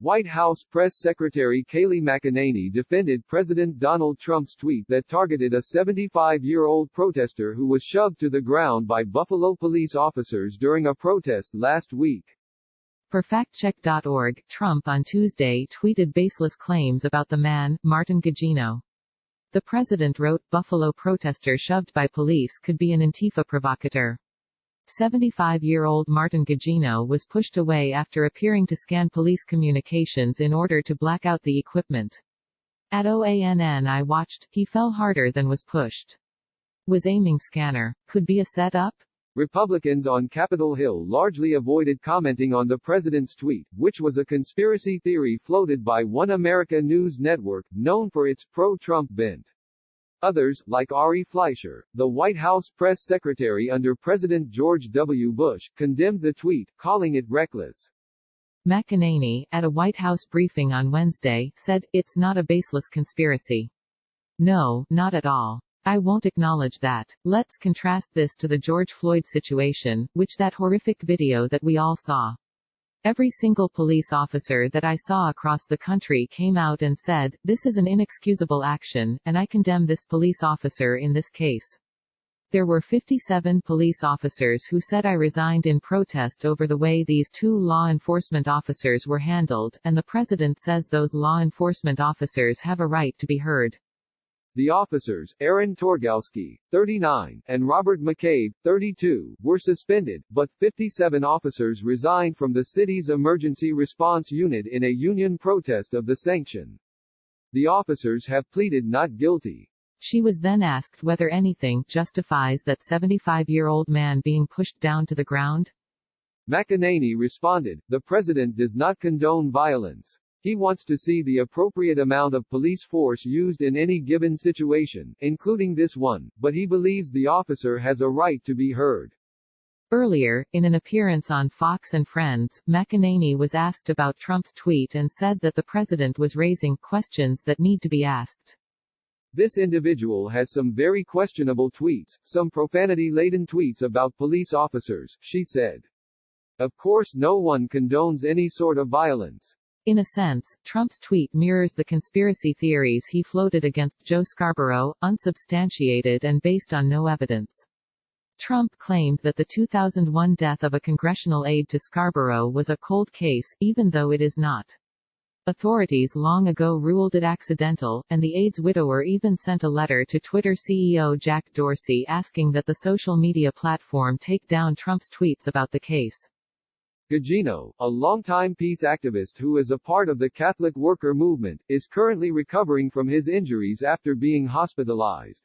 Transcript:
White House Press Secretary Kayleigh McEnany defended President Donald Trump's tweet that targeted a 75-year-old protester who was shoved to the ground by Buffalo police officers during a protest last week. Per factcheck.org, Trump on Tuesday tweeted baseless claims about the man, Martin Gugino. The president wrote, Buffalo protester shoved by police could be an Antifa provocateur. 75-year-old Martin Gugino was pushed away after appearing to scan police communications in order to black out the equipment. At OANN I watched, he fell harder than was pushed. Was aiming scanner. Could be a setup? Republicans on Capitol Hill largely avoided commenting on the president's tweet, which was a conspiracy theory floated by One America News Network, known for its pro-Trump bent. Others, like Ari Fleischer, the White House press secretary under President George W. Bush, condemned the tweet, calling it reckless. McEnany, at a White House briefing on Wednesday, said, "It's not a baseless conspiracy. No, not at all. I won't acknowledge that. Let's contrast this to the George Floyd situation, which that horrific video that we all saw. Every single police officer that I saw across the country came out and said, this is an inexcusable action, and I condemn this police officer in this case. There were 57 police officers who said I resigned in protest over the way these two law enforcement officers were handled, and the president says those law enforcement officers have a right to be heard." The officers, Aaron Torgalski, 39, and Robert McCabe, 32, were suspended, but 57 officers resigned from the city's emergency response unit in a union protest of the sanction. The officers have pleaded not guilty. She was then asked whether anything justifies that 75-year-old man being pushed down to the ground. McEnany responded, "The president does not condone violence. He wants to see the appropriate amount of police force used in any given situation, including this one, but he believes the officer has a right to be heard." Earlier, in an appearance on Fox and Friends, McEnany was asked about Trump's tweet and said that the president was raising questions that need to be asked. "This individual has some very questionable tweets, some profanity-laden tweets about police officers," she said. "Of course no one condones any sort of violence." In a sense, Trump's tweet mirrors the conspiracy theories he floated against Joe Scarborough, unsubstantiated and based on no evidence. Trump claimed that the 2001 death of a congressional aide to Scarborough was a cold case, even though it is not. Authorities long ago ruled it accidental, and the aide's widower even sent a letter to Twitter CEO Jack Dorsey asking that the social media platform take down Trump's tweets about the case. Gugino, a longtime peace activist who is a part of the Catholic worker movement, is currently recovering from his injuries after being hospitalized.